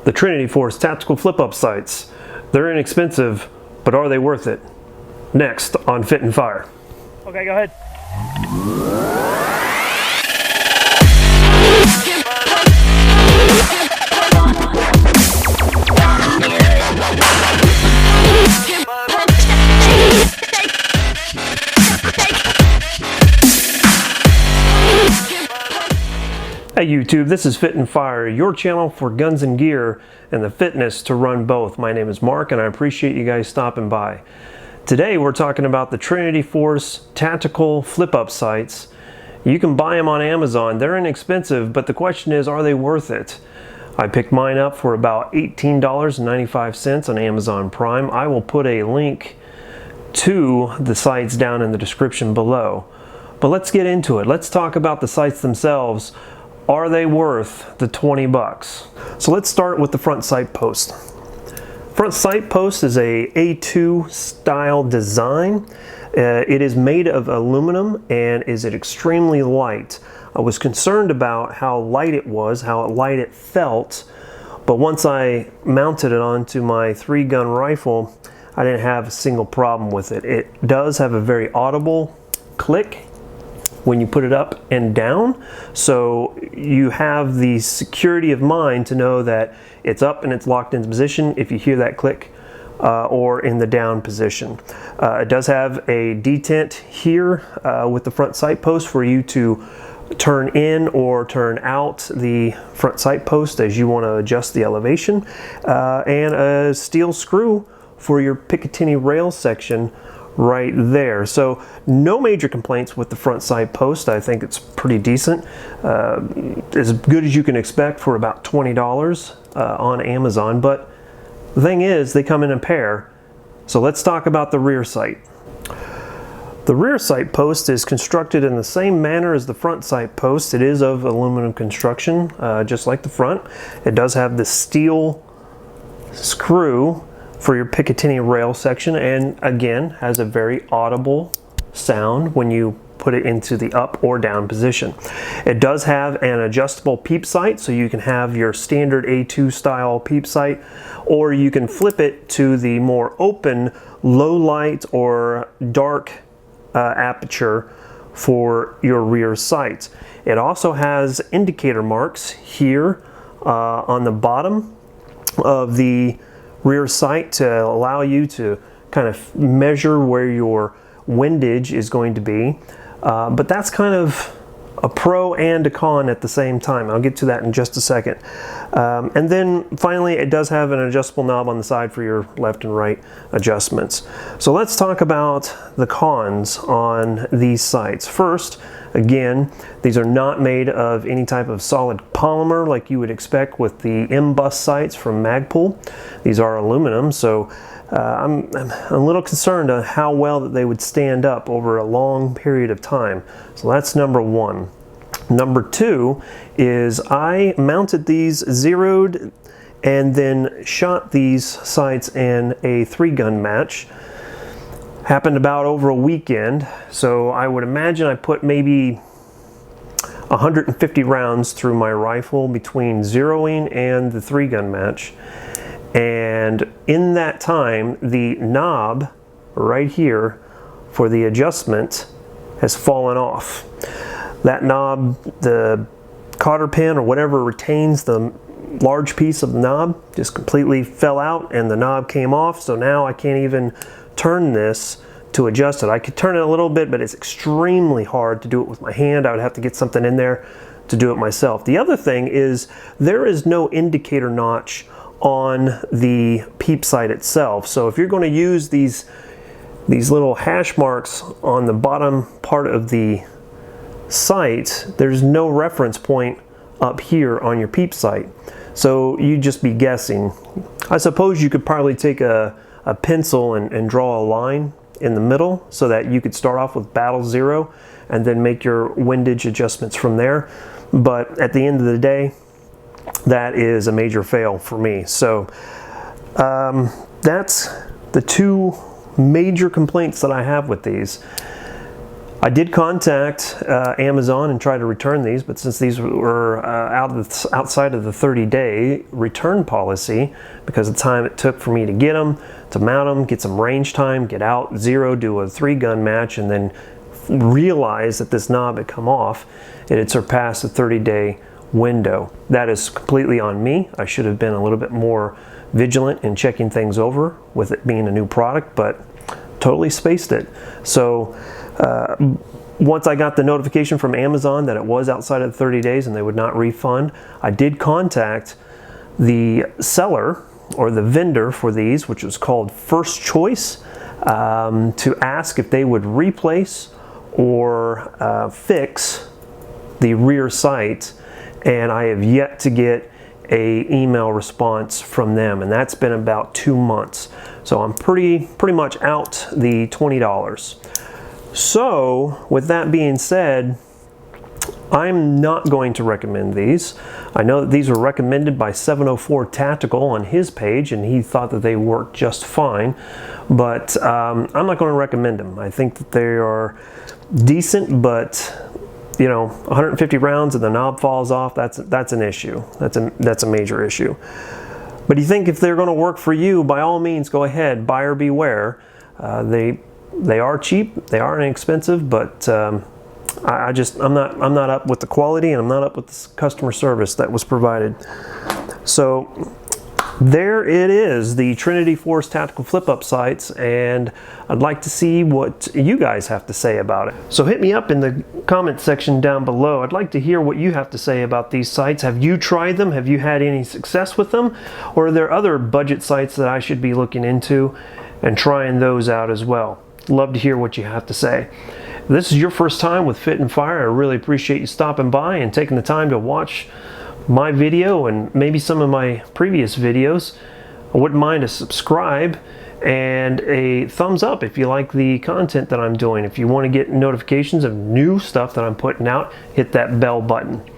The Trinity Force tactical flip-up sights. They're inexpensive, but are they worth it? Next on Fit and Fire. Okay, go ahead. Hey YouTube, this is Fit and Fire, your channel for guns and gear and the fitness to run both. My name is Mark and I appreciate you guys stopping by. Today we're talking about the Trinity Force tactical flip-up sights. You can buy them on Amazon. They're inexpensive, but the question is, are they worth it? I picked mine up for about $18.95 on Amazon Prime. I will put a link to the sights down in the description below. But let's get into it. Let's talk about the sights themselves. Are they worth the 20 bucks? So let's start with the front sight post. Front sight post is a A2 style design. It is made of aluminum and is extremely light. I was concerned about how light it was, how light it felt, but once I mounted it onto my 3-gun rifle, I didn't have a single problem with it. It does have a very audible click when you put it up and down, so you have the security of mind to know that it's up and it's locked into position if you hear that click, or in the down position. It does have a detent here with the front sight post for you to turn in or turn out the front sight post as you want to adjust the elevation, and a steel screw for your Picatinny rail section right there. So no major complaints with the front sight post. I think it's pretty decent, as good as you can expect for about $20 on Amazon. But the thing is, they come in a pair. So let's talk about the rear sight. The rear sight post is constructed in the same manner as the front sight post. It is of aluminum construction, just like the front. It does have the steel screw for your Picatinny rail section, and again has a very audible sound when you put it into the up or down position. It does have an adjustable peep sight, so you can have your standard A2 style peep sight, or you can flip it to the more open low light or dark aperture for your rear sights. It also has indicator marks here on the bottom of the rear sight to allow you to kind of measure where your windage is going to be, but that's kind of a pro and a con at the same time. I'll get to that in just a second. And then finally, it does have an adjustable knob on the side for your left and right adjustments. So let's talk about the cons on these sights. First, again, these are not made of any type of solid polymer like you would expect with the M-Bus sights from Magpul. These are aluminum, so I'm a little concerned on how well that they would stand up over a long period of time. So that's number one. Number two is I mounted these zeroed and then shot these sights in a 3-gun match. Happened about over a weekend, so I would imagine I put maybe 150 rounds through my rifle between zeroing and the 3-gun match. And in that time, the knob right here for the adjustment has fallen off. That knob, the cotter pin or whatever retains the large piece of the knob, just completely fell out and the knob came off. So now I can't even turn this to adjust it. I could turn it a little bit, but it's extremely hard to do it with my hand. I would have to get something in there to do it myself. The other thing is there is no indicator notch on the peep sight itself. So if you're going to use these little hash marks on the bottom part of the sight, there's no reference point up here on your peep sight. So you'd just be guessing. I suppose you could probably take a pencil and draw a line in the middle so that you could start off with battle 0 and then make your windage adjustments from there. But at the end of the day, that is a major fail for me. So that's the two major complaints that I have with these. I did contact Amazon and try to return these, but since these were outside of the 30-day return policy, because of the time it took for me to get them, to mount them, get some range time, get out, zero, do a 3-gun match, and then realize that this knob had come off, it had surpassed the 30-day window. That is completely on me. I should have been a little bit more vigilant in checking things over with it being a new product, but totally spaced it. So once I got the notification from Amazon that it was outside of the 30 days and they would not refund, I did contact the seller or the vendor for these, which was called First Choice, to ask if they would replace or fix the rear sight, and I have yet to get a email response from them, and that's been about 2 months. So I'm pretty much out the $20. So with that being said, I'm not going to recommend these. I know that these were recommended by 704 Tactical on his page, and he thought that they worked just fine, but I'm not going to recommend them. I think that they are decent, but you know, 150 rounds and the knob falls off, that's an issue. That's a major issue. But you think if they're going to work for you, by all means go ahead, buyer beware. They are cheap, they are inexpensive, but I'm not up with the quality, and I'm not up with the customer service that was provided. So there it is, the Trinity Force Tactical Flip-Up sights, and I'd like to see what you guys have to say about it. So hit me up in the comment section down below. I'd like to hear what you have to say about these sights. Have you tried them? Have you had any success with them? Or are there other budget sights that I should be looking into and trying those out as well? Love to hear what you have to say. If this is your first time with Fit and Fire, I really appreciate you stopping by and taking the time to watch my video and maybe some of my previous videos. I wouldn't mind a subscribe and a thumbs up if you like the content that I'm doing. If you want to get notifications of new stuff that I'm putting out, hit that bell button.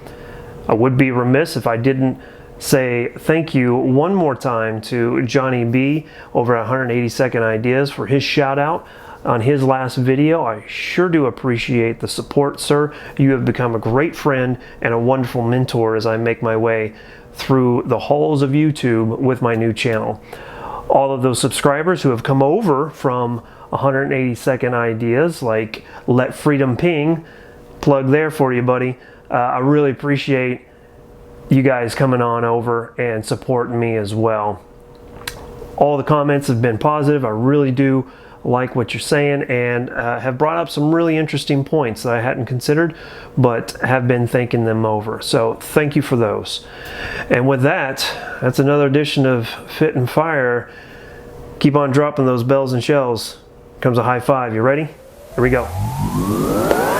I would be remiss if I didn't say thank you one more time to Johnny B over at 180-Second Ideas for his shout out on his last video. I sure do appreciate the support, sir. You have become a great friend and a wonderful mentor as I make my way through the halls of YouTube with my new channel. All of those subscribers who have come over from 180-Second Ideas, like Let Freedom Ping, plug there for you, buddy. I really appreciate you guys coming on over and supporting me as well. All the comments have been positive. I really do like what you're saying, and have brought up some really interesting points that I hadn't considered, but have been thinking them over. So thank you for those. And with that, that's another edition of Fit and Fire. Keep on dropping those bells and shells. Comes a high five. You ready? Here we go.